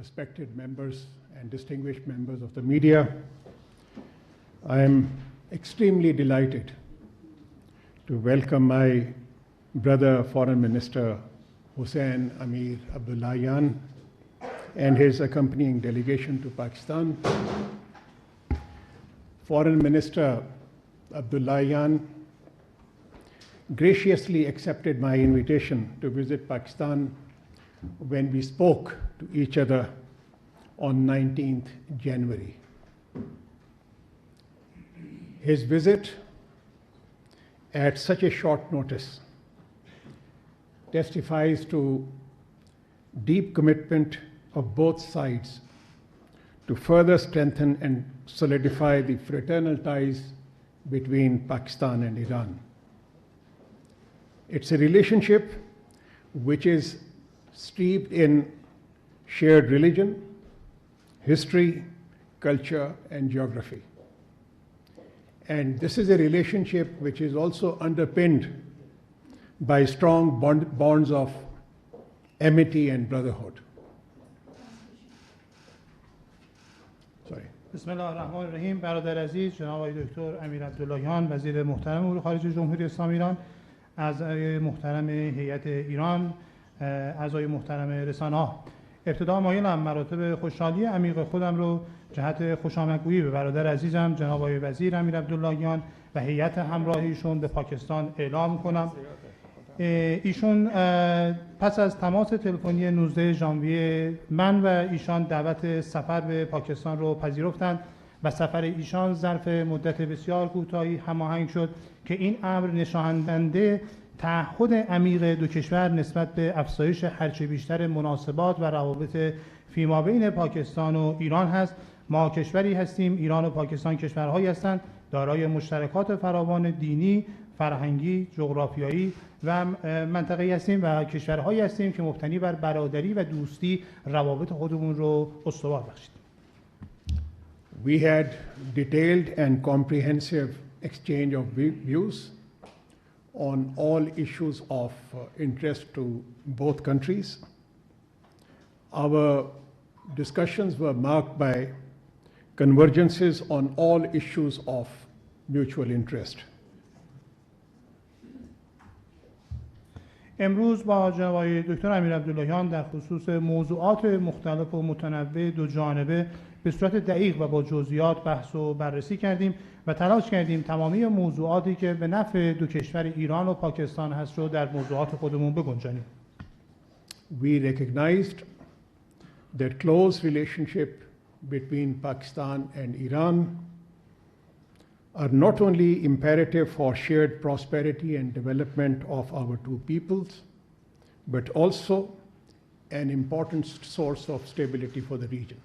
respected members and distinguished members of the media, I am extremely delighted to welcome my brother, Foreign Minister Hussein Amir Abdulahyan, and his accompanying delegation to Pakistan. Foreign Minister Abdulahyan graciously accepted my invitation to visit Pakistan when we spoke to each other on 19th January. His visit at such a short notice testifies to deep commitment of both sides to further strengthen and solidify the fraternal ties between Pakistan and Iran. It's a relationship which is steeped in shared religion, history, culture, and geography. And this is a relationship which is also underpinned by strong bonds of amity and brotherhood. بسم الله الرحمن الرحیم. برادر عزیز جناب آقای دکتر امیر عبدالیان وزیر محترم امور خارجه جمهوری اسلامی ایران، اعضای محترم هیئت ایران، اعضای محترم رسانه‌ها، ابتدا مایلم مراتب خوشحالی عمیق خودم رو جهت خوشامدگویی به برادر عزیزم جناب آقای وزیر امیر عبدالیان و هیئت همراه ایشون به پاکستان اعلام کنم. ایشون پس از تماس تلفنی 19 ژانویه من و ایشان دعوت سفر به پاکستان رو پذیرفتند و سفر ایشان ظرف مدت بسیار کوتاهی هماهنگ شد که این امر نشاننده تعهد عمیق دو کشور نسبت به افزایش هرچه بیشتر مناسبات و روابط فیمابین پاکستان و ایران هست. ما کشوری هستیم، ایران و پاکستان کشورهایی هستند دارای مشترکات فراوان دینی، فرهنگی، جغرافیایی و منطقه‌ای هستیم و کشورهایی هستیم که مبتنی بر برادری و دوستی روابط خودمون رو استوار بخشید. We had detailed and comprehensive exchange of views on all issues of interest to both countries. Our discussions were marked by convergences on all issues of mutual interest. امروز با جناب آقای دکتر امیر عبدالیان در خصوص موضوعات مختلف و متنوع دو جانبه به صورت دقیق و با جزئیات بحث و بررسی کردیم و تلاش کردیم تمامی موضوعاتی که به نفع دو کشور ایران و پاکستان هست رو در موضوعات خودمون بگنجانیم. We recognized that close relationship between Pakistan and Iran are not only imperative for shared prosperity and development of our two peoples, but also an important source of stability for the region.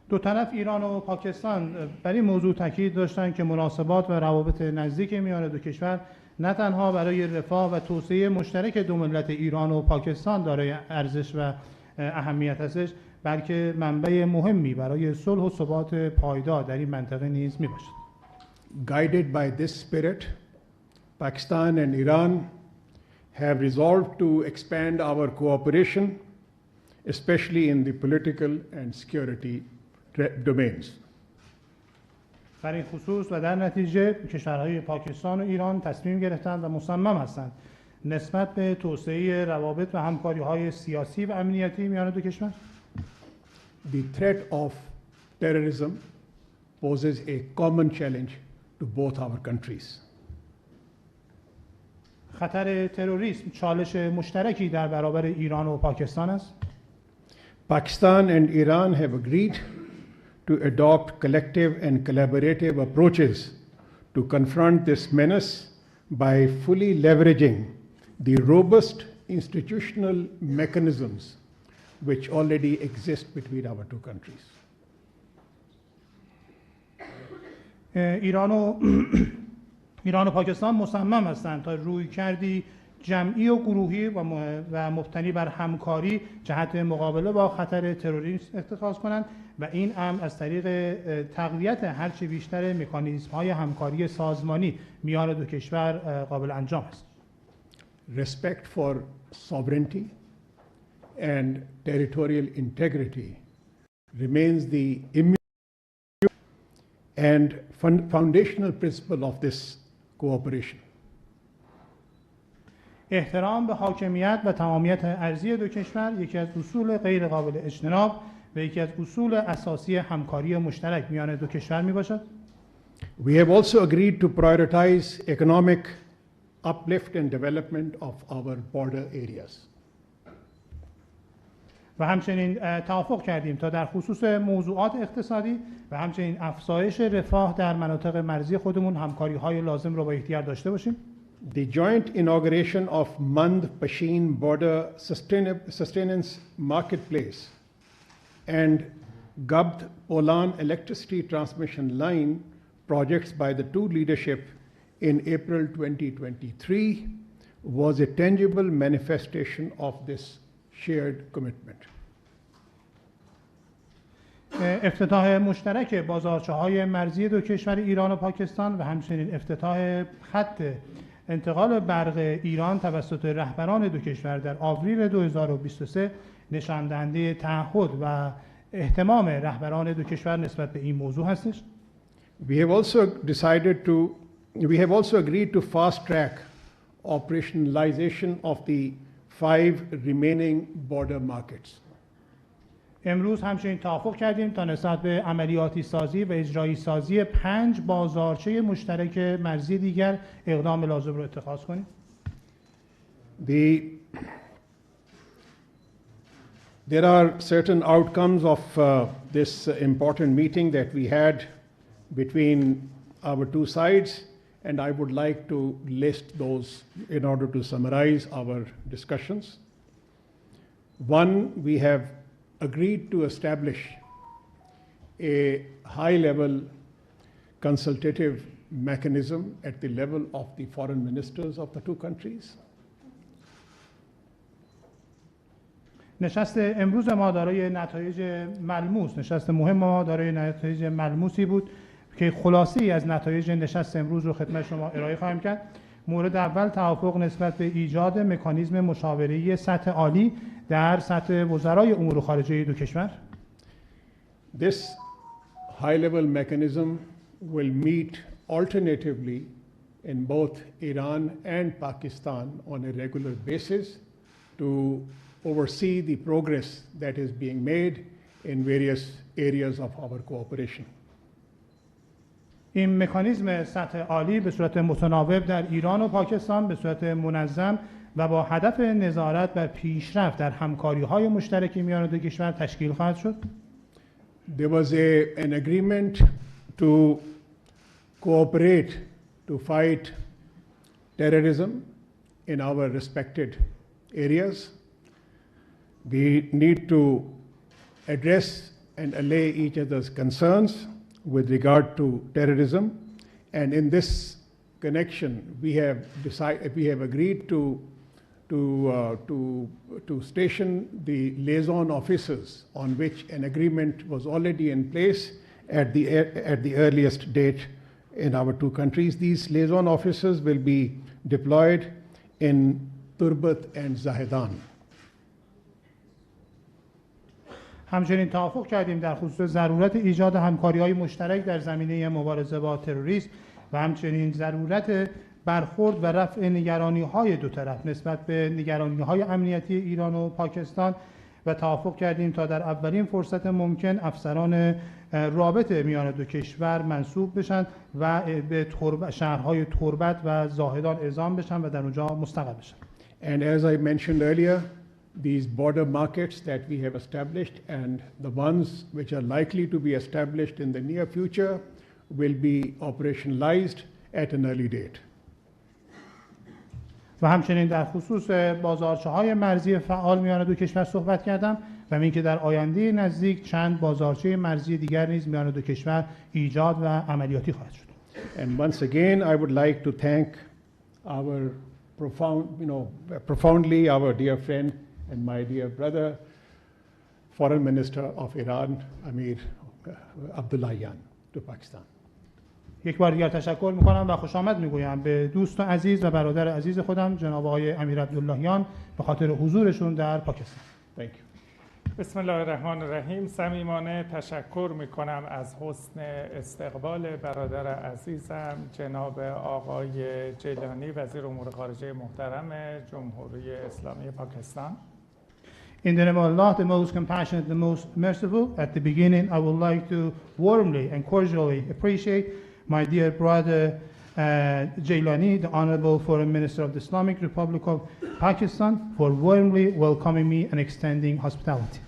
دو طرف ایران و پاکستان بر این موضوع تاکید داشتند که مناسبات و روابط نزدیک میان دو کشور نه تنها برای رفاه و توسعه مشترک دو ملت ایران و پاکستان دارای ارزش و اهمیت هستش، بلکه منبع مهمی برای صلح و ثبات پایدار در این منطقه نیز میباشد. Guided by this spirit, Pakistan and Iran have resolved to expand our cooperation, especially in the political and security domains. در این خصوص و در نتیجه کشورهای پاکستان و ایران تصمیم گرفتند و مصمم هستند نسبت به توسعه روابط و همکاری‌های سیاسی و امنیتی میان دو کشور. The threat of terrorism poses a common challenge to both our countries. خطر تروریسم چالش مشترکی در برابر ایران و پاکستان است. Pakistan and Iran have agreed to adopt collective and collaborative approaches to confront this menace by fully leveraging the robust institutional mechanisms which already exist between our two countries. ایران و پاکستان مصمم هستند تا رویکردی جمعی و گروهی و مبتنی بر همکاری جهت مقابله با خطر تروریسم اتخاذ کنند و این امر از طریق تقویت هرچه بیشتر مکانیزم‌های همکاری سازمانی میان دو کشور قابل انجام است. Respect for sovereignty and territorial integrity remains the immutable and foundational principle of this cooperation. احترام به حاکمیت و تمامیت ارضی دو کشور یکی از اصول غیر قابل اجتناب و یکی از اصول اساسی همکاری مشترک میان دو کشور می باشد. We have also agreed to prioritize economic uplift and development of our border areas. و همچنین توافق کردیم تا در خصوص موضوعات اقتصادی و همچنین افزایش رفاه در مناطق مرزی خودمون همکاری‌های لازم را با یکدیگر داشته باشیم. The joint inauguration of Mand-Pashin Border Sustenance Marketplace and Gabd-Olan electricity transmission line projects by the two leadership in April 2023 was a tangible manifestation of this shared commitment. افتتاح مشترک بازارچه‌های مرزی دو کشور ایران و پاکستان و همچنین افتتاح خط انتقال برق ایران توسط رهبران دو کشور در آوریل 2023 نشان دهنده تعهد و اهتمام رهبران دو کشور نسبت به این موضوع هستش. We have also agreed to fast track operationalization of the 5 remaining border markets. امروز همچنین توافق کردیم تا نسبت به عملیاتی سازی و اجرایی سازی 5 بازارچه مشترک مرزی دیگر اقدام لازم را اتخاذ کنیم. There are certain outcomes of this important meeting that we had between our two sides, and I would like to list those in order to summarize our discussions. One, we have agreed to establish a high-level consultative mechanism at the level of the foreign ministers of the two countries. نشست امروز ما دارای نتایج ملموس، نشست مهم ما دارای نتایج ملموسی بود که خلاصه‌ای از نتایج نشست امروز رو خدمت شما ارائه خواهم کرد. مورد اول توافق نسبت به ایجاد مکانیزم مشاوره‌ای سطح عالی در سطح وزرای امور خارجه دو کشور. This high-level mechanism will meet alternatively in both Iran and Pakistan on a regular basis to oversee the progress that is being made in various areas of our cooperation. این مکانیزم سطح عالی به صورت متناوب در ایران و پاکستان به صورت منظم و با هدف نظارت بر پیشرفت در همکاری‌های مشترک میان دو کشور تشکیل خواهد شد. There was an agreement to cooperate to fight terrorism in our respected areas. We need to address and allay each other's concerns with regard to terrorism, and in this connection we have agreed to station the liaison officers on which an agreement was already in place at the earliest date in our two countries. These liaison officers will be deployed in Turbat and Zahedan. همچنین توافق کردیم در خصوص ضرورت ایجاد همکاری‌های مشترک در زمینه مبارزه با تروریسم و همچنین ضرورت برخورد و رفع نگرانی‌های دو طرف نسبت به نگرانی‌های امنیتی ایران و پاکستان و توافق کردیم تا در اولین فرصت ممکن افسران رابطه میان دو کشور منصوب بشن و به شهرهای تربت و زاهدان اعزام بشن و در اونجا مستقر بشن. And as I mentioned earlier, these border markets that we have established and the ones which are likely to be established in the near future will be operationalized at an early date. و همچنین در خصوص بازارچه‌های مرزی فعال میان دو کشور صحبت کردم و اینکه در آینده نزدیک چند بازارچه مرزی دیگر نیز میان دو کشور ایجاد و عملیاتی خواهد شد. And once again I would like to thank our profoundly our dear friend and my dear brother, Foreign Minister of Iran, Amir Abdullah to Pakistan. یک بار دیگر تشکر میکنم و خوش آمد میگویم به دوست عزیز و برادر عزیز خودم جناب آقای امیر عبدالیان به خاطر حضورشون در پاکستان. Thank you. بسم الله الرحمن الرحیم. صمیمانه تشکر میکنم از حسن استقبال برادر عزیزم جناب آقای جیلانی وزیر امور خارجه محترم جمهوری اسلامی پاکستان. In the name of Allah, the most compassionate, the most merciful, at the beginning I would like to warmly and cordially appreciate my dear brother Jilani, the Honorable Foreign Minister of the Islamic Republic of Pakistan, for warmly welcoming me and extending hospitality.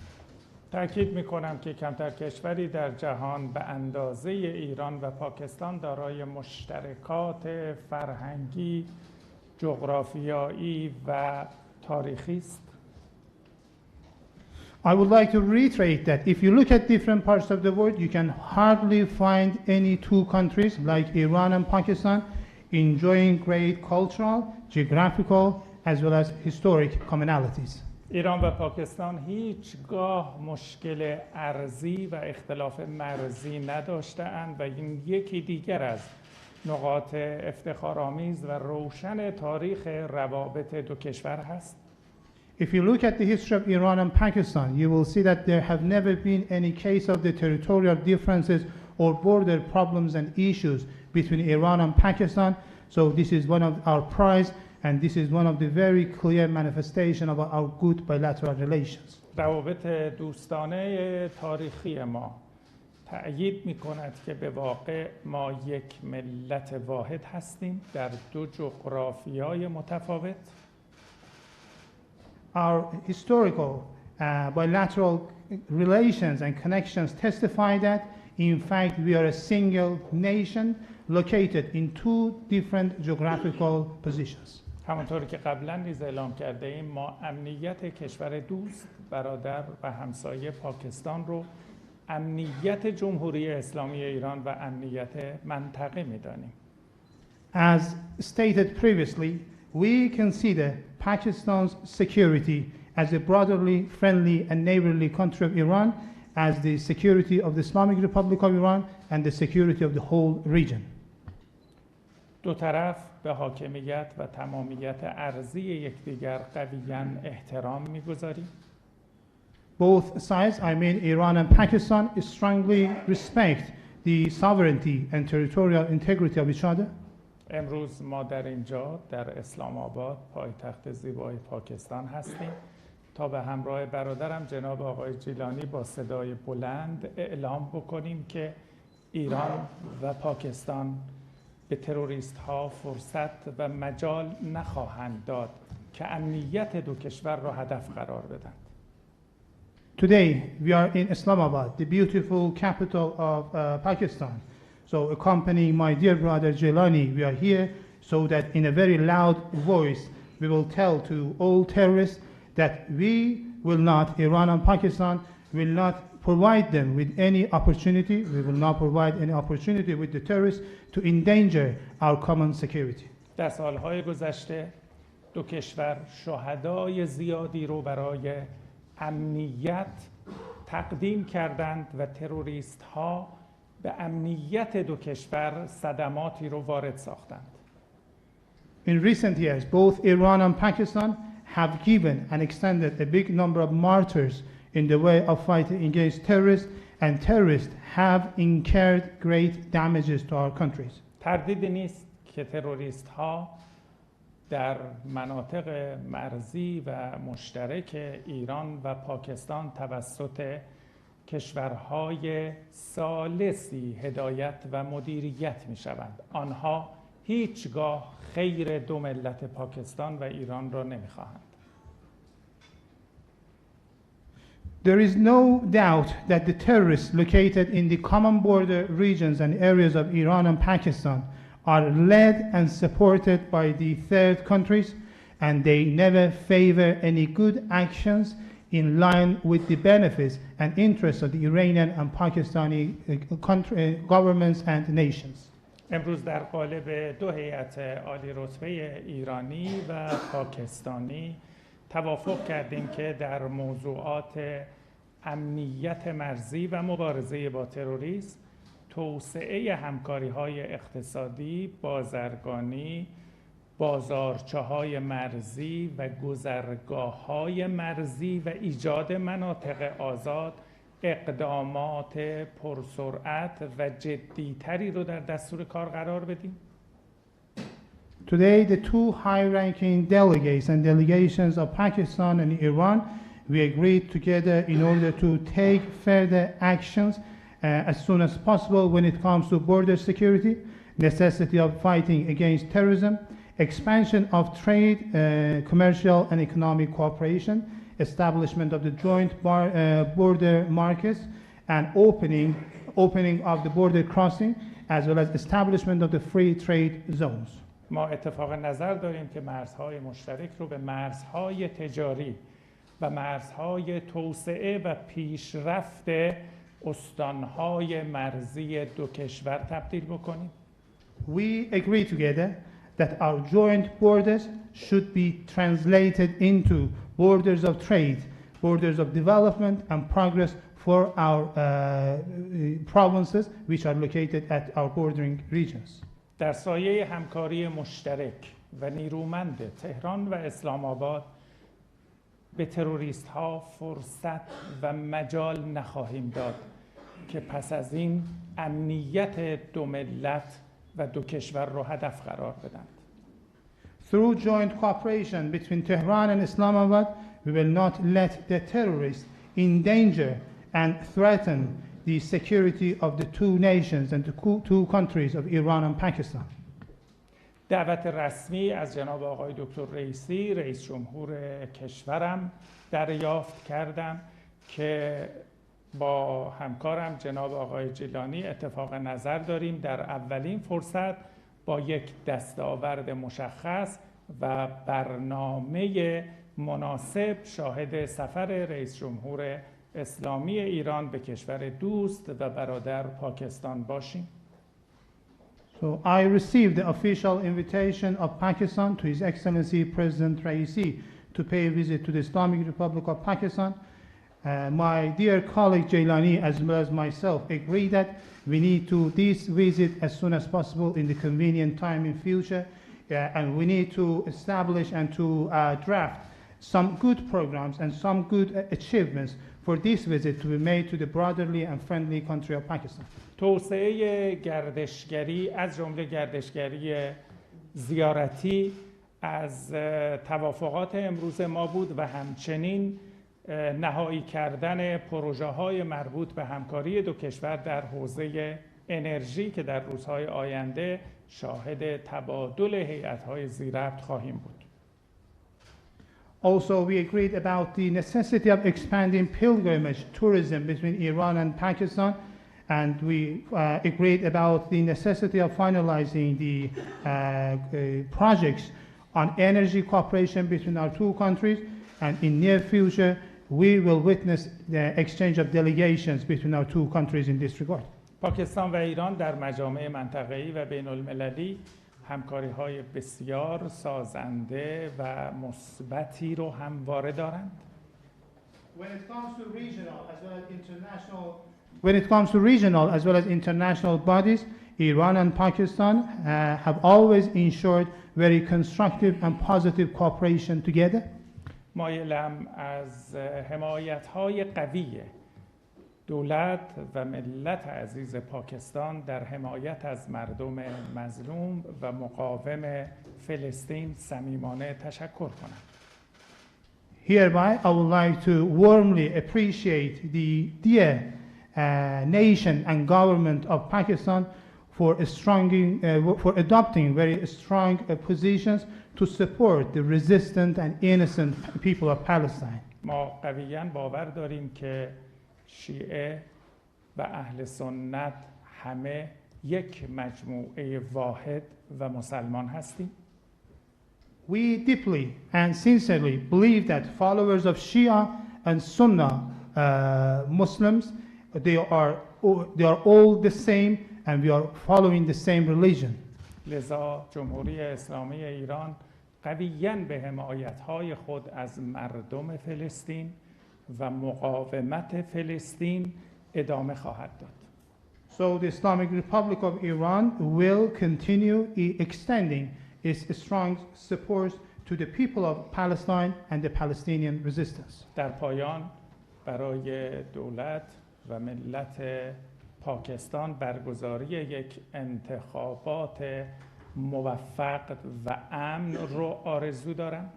تأکید میکنم که کمتر کشوری در جهان به اندازه ایران و پاکستان دارای مشترکات فرهنگی، جغرافیایی و تاریخی است. I would like to reiterate that if you look at different parts of the world, you can hardly find any two countries like Iran and Pakistan enjoying great cultural, geographical, as well as historic commonalities. ایران و پاکستان هیچگاه مشکل ارضی و اختلاف مرزی نداشته‌اند و این یکی دیگر از نقاط افتخارآمیز و روشن تاریخ روابط دو کشور هست. If you look at the history of Iran and Pakistan, you will see that there have never been any case of the territorial differences or border problems and issues between Iran and Pakistan. So this is one of our prides, and this is one of the very clear manifestation of our good bilateral relations. روابط دوستانه تاریخی ما تأیید می‌کند که به واقع ما یک ملت واحد هستیم در دو جغرافیای متفاوت. Our historical bilateral relations and connections testify that, in fact, we are a single nation located in two different geographical positions. همانطور که قبلا نیز اعلام کرده ایم ما امنیت کشور دوست، برادر و همسایه پاکستان رو امنیت جمهوری اسلامی ایران و امنیت منطقه می‌دانیم. As stated previously, we consider Pakistan's security as a brotherly, friendly, and neighborly country of Iran, as the security of the Islamic Republic of Iran and the security of the whole region. دو طرف به حاکمیت و تمامیت ارضی یکدیگر قویاً احترام می‌گذاریم. Both sides, I mean Iran and Pakistan, strongly respect the sovereignty and territorial integrity of each other. امروز ما در اینجا در اسلام آباد پایتخت زیبای پاکستان هستیم تا به همراه برادرم جناب آقای جیلانی با صدای بلند اعلام بکنیم که ایران و پاکستان به تروریست ها فرصت و مجال نخواهند داد که امنیت دو کشور را هدف قرار بدند. Today we are in Islamabad, the beautiful capital of Pakistan. So accompanying my dear brother Jeliani, we are here so that in a very loud voice we will tell to all terrorists that we will not, Iran and Pakistan will not provide them with any opportunity, we will not provide any opportunity with the terrorists to endanger our common security. در سالهای گذشته دو کشور شهدای زیادی رو برای امنیت تقدیم کردند و تروریست ها به امنیت دو کشور صدماتی رو وارد ساختند. In recent years, both Iran and Pakistan have given and extended a big number of martyrs in the way of fighting against terrorists, and terrorists have incurred great damages to our countries. تردیدی نیست که تروریست ها در مناطق مرزی و مشترک ایران و پاکستان توسط کشورهای ثالثی هدایت و مدیریت می شوند. آنها هیچگاه خیر دو ملت پاکستان و ایران را نمی خواهند. There is no doubt that the terrorists located in the common border regions and areas of Iran and Pakistan are led and supported by the third countries, and they never favor any good actions in line with the benefits and interests of the Iranian and Pakistani governments and nations. امروز در قالب دو هیئت عالی رتبه ایرانی و پاکستانی توافق کردیم که در موضوعات امنیت مرزی و مبارزه با تروریسم، توسعه همکاری‌های اقتصادی، بازرگانی، بازارچه‌های مرزی و گذرگاه‌های مرزی و ایجاد مناطق آزاد اقدامات پرسرعت و جدی‌تری رو در دستور کار قرار بدیم؟ Today, the two high-ranking delegates and delegations of Pakistan and Iran, we agreed together in order to take further actions as soon as possible when it comes to border security, necessity of fighting against terrorism, expansion of trade, commercial and economic cooperation, establishment of the joint border markets, and opening of the border crossing, as well as establishment of the free trade zones. ما اتفاق نظر داریم که مرزهای مشترک رو به مرزهای تجاری و مرزهای توسعه و پیشرفت استانهای مرزی دو کشور تبدیل بکنیم. We agree together that our joint borders should be translated into borders of trade, borders of development and progress for our provinces which are located at our bordering regions. در سایه همکاری مشترک و نیرومند تهران و اسلام آباد به تروریست ها فرصت و مجال نخواهیم داد که پس از این امنیت دو ملت و دو کشور رو هدف قرار بدند. Through joint cooperation between Tehran and Islamabad, we will not let the terrorists endanger and threaten the security of the two nations and the two countries of Iran and Pakistan. دعوت رسمی از جناب آقای دکتر رئیسی رئیس جمهور کشورم دریافت کردم که با همکارم جناب آقای جیلانی اتفاق نظر داریم در اولین فرصت با یک دستاورد مشخص و برنامه مناسب شاهد سفر رئیس جمهور اسلامی ایران به کشور دوست و برادر پاکستان باشیم. So I received the official invitation of Pakistan to His Excellency President Raisi to pay a visit to the Islamic Republic of Pakistan. My dear colleague Jilani as well as myself agree that we need to this visit as soon as possible in the convenient time in future, and we need to establish and to draft some good programs and some good achievements for this visit to be made to the brotherly and friendly country of Pakistan. توسعه گردشگری از جمله گردشگری زیارتی از توافقات امروز ما بود و همچنین نهایی کردن پروژه‌های مربوط به همکاری دو کشور در حوزه انرژی که در روزهای آینده شاهد تبادل هیئت‌های ذی‌ربط خواهیم بود. Also, we agreed about the necessity of expanding pilgrimage tourism between Iran and Pakistan, and we agreed about the necessity of finalizing the projects on energy cooperation between our two countries, and in near future, we will witness the exchange of delegations between our two countries in this regard. پاکستان و ایران در مجامع منطقه‌ای و بین‌المللی همکاری‌های بسیار سازنده و مثبتی رو همواره دارند. When it comes to regional as well as international bodies, Iran and Pakistan have always ensured very constructive and positive cooperation together. مایلم از حمایت‌های قوی دولت و ملت عزیز پاکستان در حمایت از مردم مظلوم و مقاوم فلسطین صمیمانه تشکر کنم. Hereby, I would like to warmly appreciate the dear nation and government of Pakistan for adopting very strong positions to support the resistant and innocent people of Palestine. ما قویاً باور داریم که شیعه و اهل سنت همه یک مجموعه واحد و مسلمان هستیم. We deeply and sincerely believe that followers of Shia and Sunnah Muslims, they are all the same and we are following the same religion. لذا جمهوری اسلامی ایران قویاً به حمایت‌های خود از مردم فلسطین و مقاومت فلسطین ادامه خواهد داد. So the Islamic Republic of Iran will continue extending its strong support to the people of Palestine and the Palestinian resistance. در پایان برای دولت و ملت پاکستان برگزاری یک انتخابات موفق و امن رو آرزو دارم.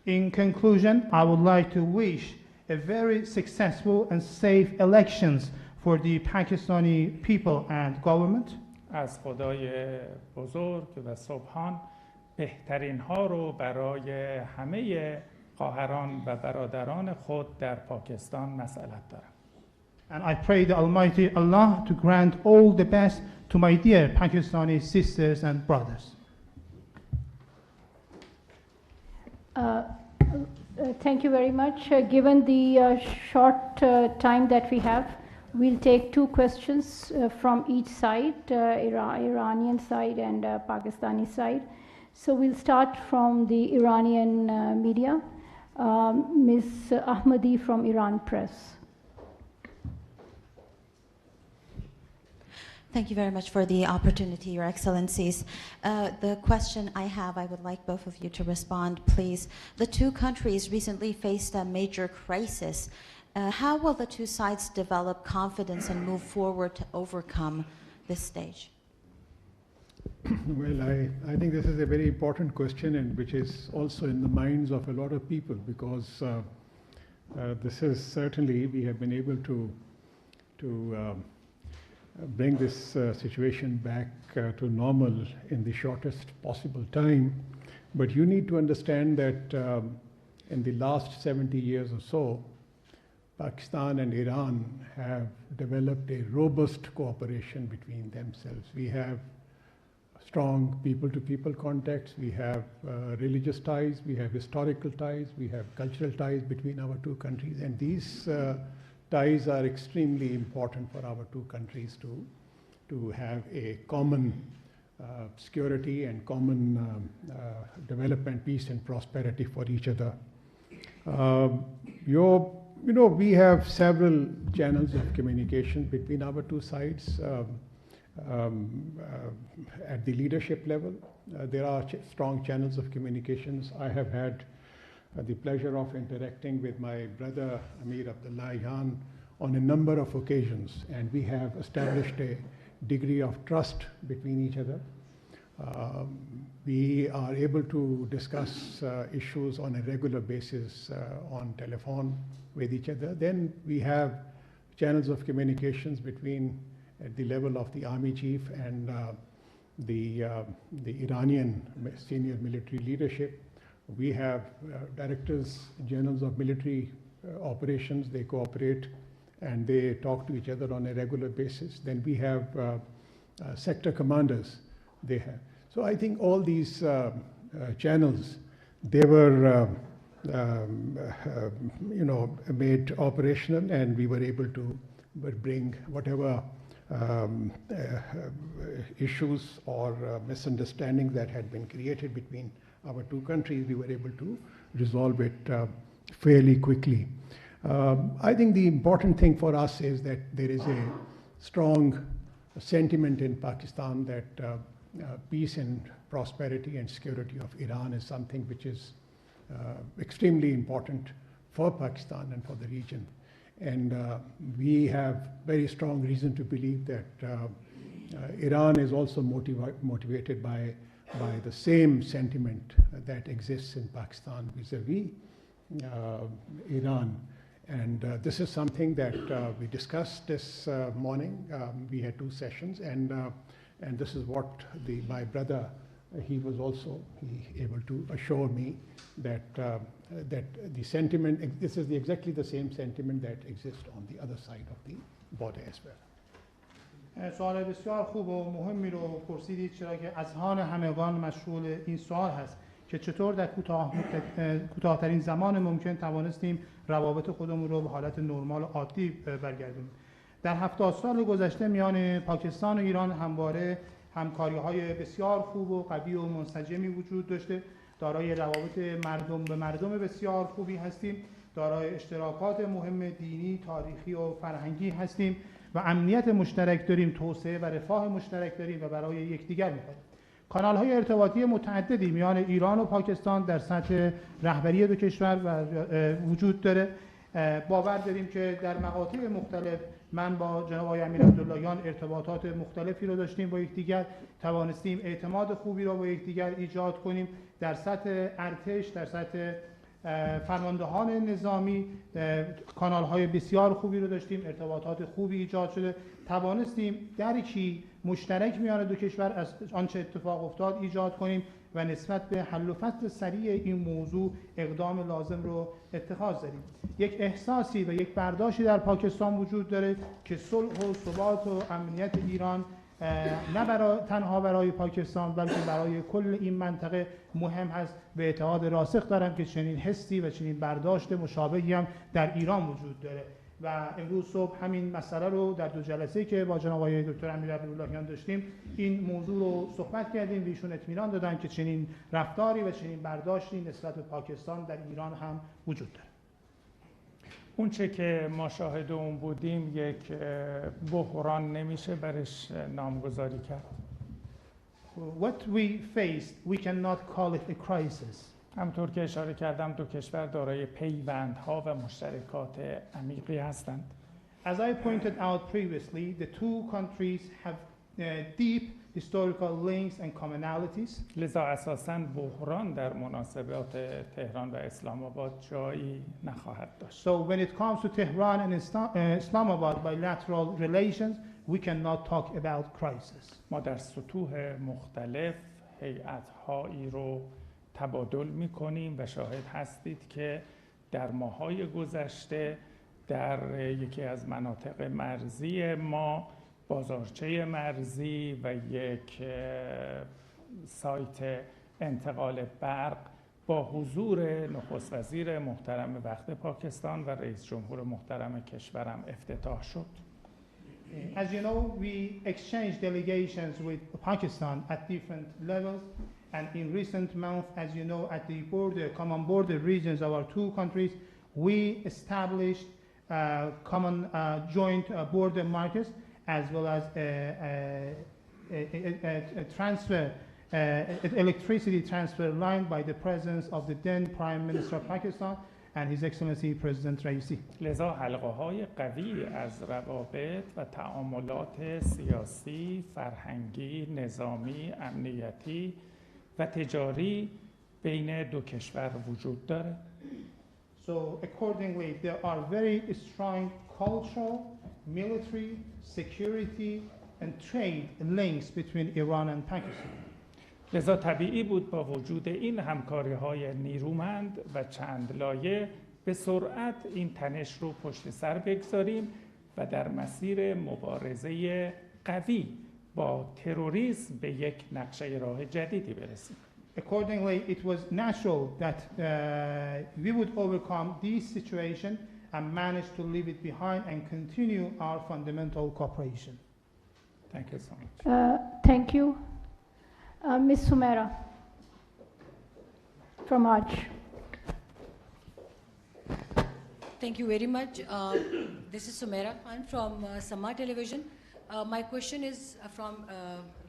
In conclusion, I would like to wish a very successful and safe elections for the Pakistani people and government. از خدای بزرگ و سبحان بهترین ها رو برای همه خواهران و برادران خود در پاکستان مسئلت دارم. And I pray the Almighty Allah to grant all the best to my dear Pakistani sisters and brothers. Thank you very much. Given the short time that we have, we'll take two questions from each side, Iranian side and Pakistani side. So we'll start from the Iranian media. Ms. Ahmadi from Iran Press. Thank you very much for the opportunity, Your Excellencies. The question I have, I would like both of you to respond, please. The two countries recently faced a major crisis. How will the two sides develop confidence and move forward to overcome this stage? Well, I think this is a very important question, and which is also in the minds of a lot of people, because this is certainly, we have been able to bring this situation back to normal in the shortest possible time. But you need to understand that in the last 70 years or so, Pakistan and Iran have developed a robust cooperation between themselves. We have strong people-to-people contacts, we have religious ties, we have historical ties, we have cultural ties between our two countries, and these ties are extremely important for our two countries to have a common security and common development, peace and prosperity for each other. You know, we have several channels of communication between our two sides. At the leadership level, there are strong channels of communications. I have had the pleasure of interacting with my brother Amir Abdaghalian on a number of occasions, and we have established a degree of trust between each other. We are able to discuss issues on a regular basis on telephone with each other. Then we have channels of communications between at the level of the army chief and the Iranian senior military leadership. We have directors generals of military operations. They cooperate and they talk to each other on a regular basis. Then we have sector commanders. They have. So I think all these channels, they were made operational, and we were able to bring whatever issues or misunderstandings that had been created between our two countries, we were able to resolve it fairly quickly. I think the important thing for us is that there is a strong sentiment in Pakistan that peace and prosperity and security of Iran is something which is extremely important for Pakistan and for the region. And we have very strong reason to believe that Iran is also motivated by the same sentiment that exists in Pakistan vis-a-vis Iran. And this is something that we discussed this morning. We had two sessions, and this is what my brother, he was also able to assure me that the sentiment, this is exactly the same sentiment that exists on the other side of the border as well. سوال بسیار خوب و مهمی رو پرسیدید، چرا که اذهان همگان مشغول این سوال هست که چطور در کوتاه‌ترین زمان ممکن توانستیم روابط خودمون رو به حالت نرمال و عادی برگردونیم. در 70 سال گذشته میان پاکستان و ایران همواره همکاری‌های بسیار خوب و قوی و منسجمی وجود داشته. دارای روابط مردم به مردم بسیار خوبی هستیم، دارای اشتراکات مهم دینی، تاریخی و فرهنگی هستیم و امنیت مشترک داریم، توسعه و رفاه مشترک داریم و برای یکدیگر می‌خوایم. کانال‌های ارتباطی متعددی میان ایران و پاکستان در سطح رهبری دو کشور وجود داره. باور داریم که در مقاطع مختلف من با جناب آقای امیر عبدالیان ارتباطات مختلفی رو داشتیم با یکدیگر، توانستیم اعتماد خوبی رو با یکدیگر ایجاد کنیم. در سطح ارتش، در سطح فرماندهان نظامی کانال‌های بسیار خوبی رو داشتیم، ارتباطات خوبی ایجاد شده، توانستیم درکی مشترک میان دو کشور از آنچه اتفاق افتاد ایجاد کنیم و نسبت به حل و فصل سریع این موضوع اقدام لازم رو اتخاذ داریم. یک احساسی و یک برداشتی در پاکستان وجود داره که صلح و ثبات و امنیت ایران نه تنها برای پاکستان بلکه برای کل این منطقه مهم هست. به اعتقاد راسخ دارم که چنین حسی و چنین برداشت مشابهی هم در ایران وجود داره و امروز صبح همین مسئله رو در دو جلسه‌ای که با جناب آقای دکتر امیر عبدالیان داشتیم این موضوع رو صحبت کردیم و ایشون اطمینان دادن که چنین رفتاری و چنین برداشتی نسبت به پاکستان در ایران هم وجود داره. اون چه که ما شاهد اون بودیم یک بحران نمیشه برش نامگذاری کرد. What we faced, we cannot call it a crisis. همطور که اشاره کردم دو کشور دارای پیوندها و مشترکات عمیقی هستند. As I pointed out previously, the two countries have deep historical links and commonalities. لذا اساساً بحران در مناسبات تهران و اسلام آباد جایی نخواهد داشت. So when it comes to Tehran and Islamabad bilateral relations, we cannot talk about crisis. ما در سطوح مختلف هیئت‌هایی رو تبادل می‌کنیم و شاهد هستید که در ماه‌های گذشته در یکی از مناطق مرزی ما بازارچه مرزی و یک سایت انتقال برق با حضور نخست وزیر محترم وقت پاکستان و رئیس جمهور محترم کشورم افتتاح شد. As you know, we exchanged delegations with Pakistan at different levels, and in recent months, as you know, at the common border regions of our two countries, we established common joint border markets, as well as a transfer, electricity transfer line by the presence of the then Prime Minister of Pakistan and His Excellency President Raisi. لذا حلقه‌های قوی از روابط و تعاملات سیاسی، فرهنگی، نظامی، امنیتی و تجاری بین دو کشور وجود داره. So accordingly, there are very strong cultural, military, security, and trade links between Iran and Pakistan. لذا طبیعی بود با وجود این همکاری‌های نیرومند و چند لایه به سرعت این تنش رو پشت سر بگذاریم و در مسیر مبارزه قوی با تروریسم به یک نقشه راه جدیدی برسیم. Accordingly, it was natural that we would overcome this situation and manage to leave it behind and continue our fundamental cooperation. Thank you so much. Thank you. Ms. Sumera from Arch. Thank you very much. This is Sumera. I'm from Sama Television. My question is from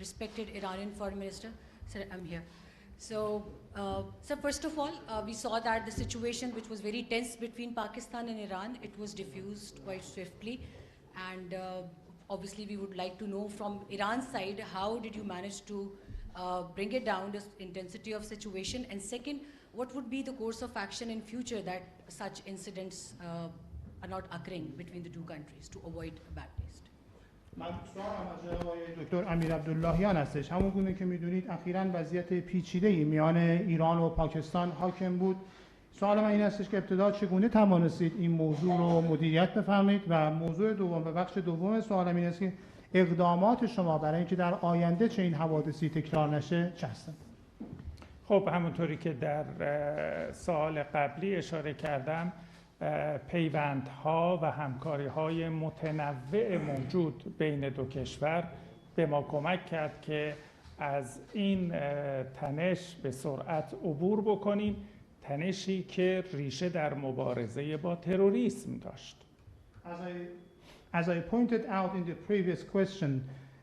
respected Iranian Foreign Minister. Sir, I'm here. So, sir, first of all, we saw that the situation which was very tense between Pakistan and Iran, it was diffused quite swiftly. And obviously, we would like to know from Iran's side, how did you manage to bring it down, the intensity of situation? And second, what would be the course of action in future that such incidents are not occurring between the two countries to avoid a bad taste? من سوالم از جناب آقای دکتر امیر عبدالیان هستش. همون گونه که میدونید اخیراً وضعیت پیچیده‌ای میان ایران و پاکستان حاکم بود. سوال من این هستش که ابتدا چگونه توانستید این موضوع رو مدیریت بفرمایید و موضوع دوم و بخش دوم سوالم این است که اقدامات شما برای اینکه در آینده چه این حوادثی تکرار نشه چه هستند؟ خب همونطوری که در سوال قبلی اشاره کردم پیوندها و همکاری‌های متنوع موجود بین دو کشور به ما کمک کرد که از این تنش به سرعت عبور بکنیم، تنشی که ریشه در مبارزه با تروریسم داشت. As I pointed out in the previous question,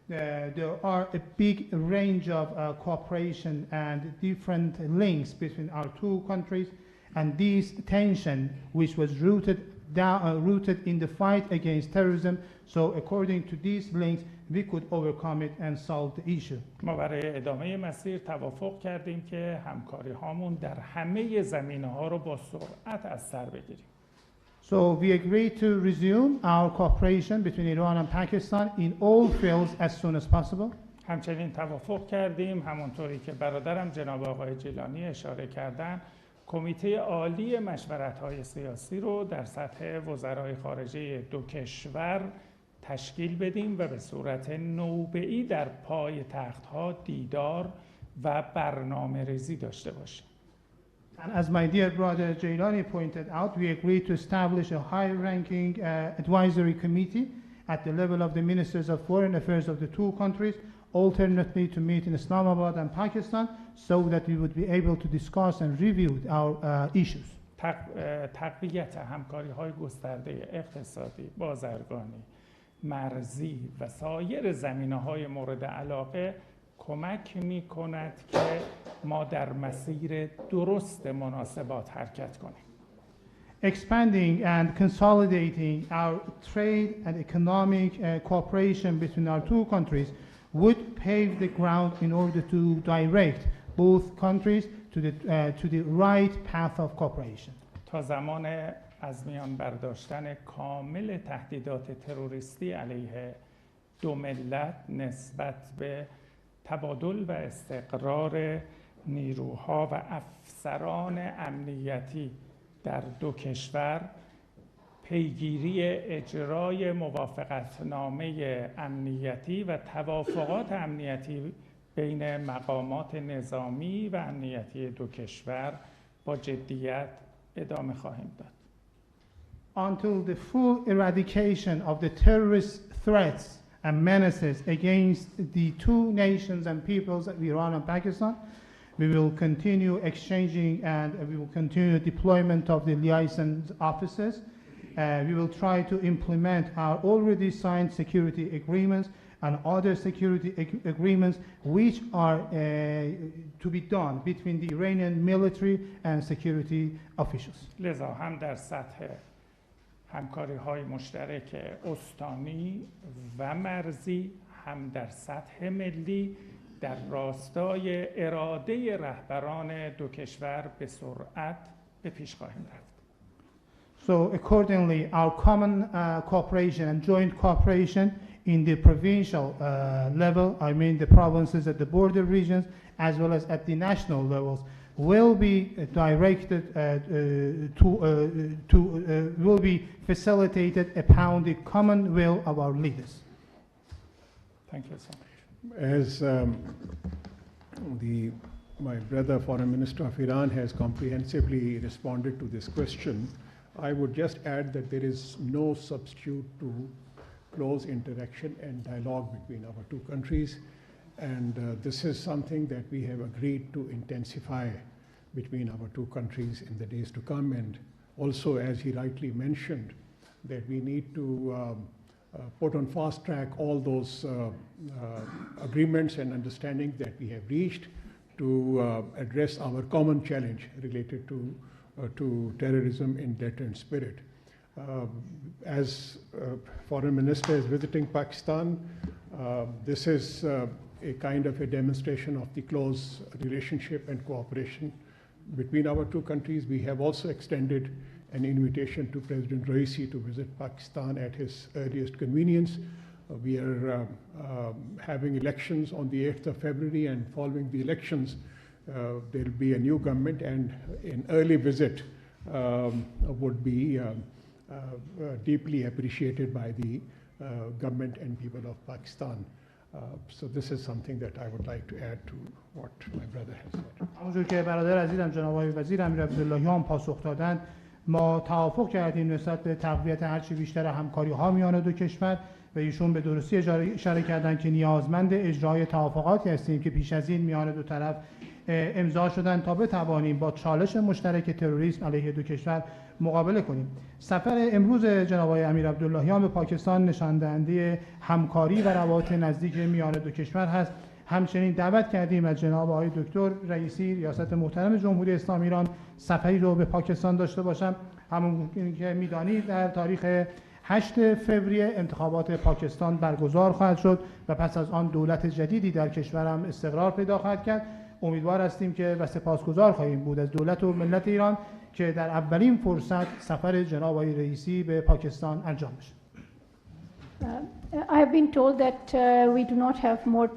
there are a big range of cooperation and different links between our two countries, and this tension, which was rooted in the fight against terrorism, so according to these links, we could overcome it and solve the issue. ما برای ادامه مسیر توافق کردیم که همکاری هامون در همه زمینه‌ها رو با سرعت از سر بگیریم. So we agreed to resume our cooperation between Iran and Pakistan in all fields as soon as possible. همچنین توافق کردیم همونطوری که برادرم جناب آقای جیلانی اشاره کردن کمیته عالی مشورت‌های سیاسی رو در سطح وزرای خارجه دو کشور تشکیل بدیم و به صورت نوبه‌ای در پای تخت‌ها دیدار و برنامه‌ریزی داشته باشیم. And as my dear brother Jilani pointed out, we agreed to establish a high-ranking advisory committee at the level of the ministers of foreign affairs of the two countries, alternately to meet in Islamabad and Pakistan, so that we would be able to discuss and review our issues. تقویت همکاری‌های گسترده اقتصادی، بازرگانی، مرزی و سایر زمینه‌های مورد علاقه کمک می‌کند که ما در مسیر درست مناسبات حرکت کنیم. Expanding and consolidating our trade and economic cooperation between our two countries would pave the ground in order to direct both countries to the right path of cooperation. تا زمان از میان برداشتن کامل تهدیدات تروریستی علیه دو ملت نسبت به تبادل و استقرار نیروها و افسران امنیتی در دو کشور، پیگیری اجرای موافقتنامه امنیتی و توافقات امنیتی بین مقامات نظامی و امنیتی دو کشور با جدیت ادامه خواهیم داد. Until the full eradication of the terrorist threats and menaces against the two nations and peoples of Iran and Pakistan, we will continue exchanging and we will continue deployment of the liaison officers. We will try to implement our already signed security agreements and other security agreements which are to be done between the Iranian military and security officials. لذا هم در سطح همکاری‌های مشترک استانی و مرزی هم در سطح ملی در راستای اراده رهبران دو کشور به سرعت به پیش خواهیم رفت. So accordingly, our common cooperation and joint cooperation in the provincial level, I mean the provinces at the border regions, as well as at the national levels, will be directed will be facilitated upon the common will of our leaders. Thank you so much. As my brother, Foreign Minister of Iran, has comprehensively responded to this question, I would just add that there is no substitute to close interaction and dialogue between our two countries. And this is something that we have agreed to intensify between our two countries in the days to come. And also, as he rightly mentioned, that we need to put on fast track all those agreements and understanding that we have reached to address our common challenge related to terrorism in deterrent spirit. As Foreign Minister is visiting Pakistan, this is a kind of a demonstration of the close relationship and cooperation between our two countries. We have also extended an invitation to President Raisi to visit Pakistan at his earliest convenience. We are having elections on the 8th of February, and following the elections, there will be a new government, and an early visit would be deeply appreciated by the government and people of Pakistan. So this is something that I would like to add to what my brother has said. همونجور که برادر عزیزم جناب آقای وزیر امیر عبدالیان پاسخ دادند، ما توافق کردیم نسبت به تقویت هرچی بیشتر همکاری ها میان دو کشور و ایشون به درستی اشاره کردند که نیازمند اجرای توافقاتی هستیم که پیش از این میان دو طرف امضا شدن تا بتوانیم با چالش مشترک تروریسم علیه دو کشور مقابله کنیم. سفر امروز جناب آقای امیر عبدالیان به پاکستان نشان دهنده همکاری و روابط نزدیک میان دو کشور هست. همچنین دعوت کردیم از جناب آقای دکتر رئیسی ریاست محترم جمهوری اسلامی ایران سفری رو به پاکستان داشته باشم. همون که میدانید در تاریخ 8 فوریه انتخابات پاکستان برگزار خواهد شد و پس از آن دولت جدیدی در کشورم استقرار پیدا خواهد کرد. امیدوار هستیم که و سپاسگزار خواهیم بود از دولت و ملت ایران که در اولین فرصت سفر جناب آقای رئیسی به پاکستان انجام بشه. I have been told that we do not have more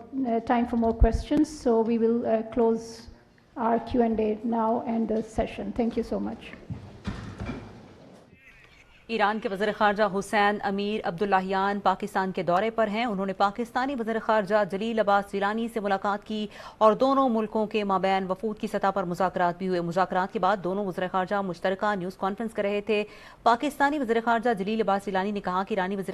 time for more questions, so we will close our Q&A now and the session. Thank you so much. ایران کے وزیر خارجہ حسین امیر عبداہلیان پاکستان کے دورے پر ہیں. انہوں نے پاکستانی وزیر خارجہ جلیل عباس جیلانی سے ملاقات کی اور دونوں ملکوں کے مابین وفود کی سطح پر مذاکرات بھی ہوئے. مذاکرات کے بعد دونوں وزیر خارجہ مشترکہ نیوز کانفرنس کر رہے تھے. پاکستانی وزیر خارجہ جلیل عباس جیلانی نے کہا کہ ایرانی وزیر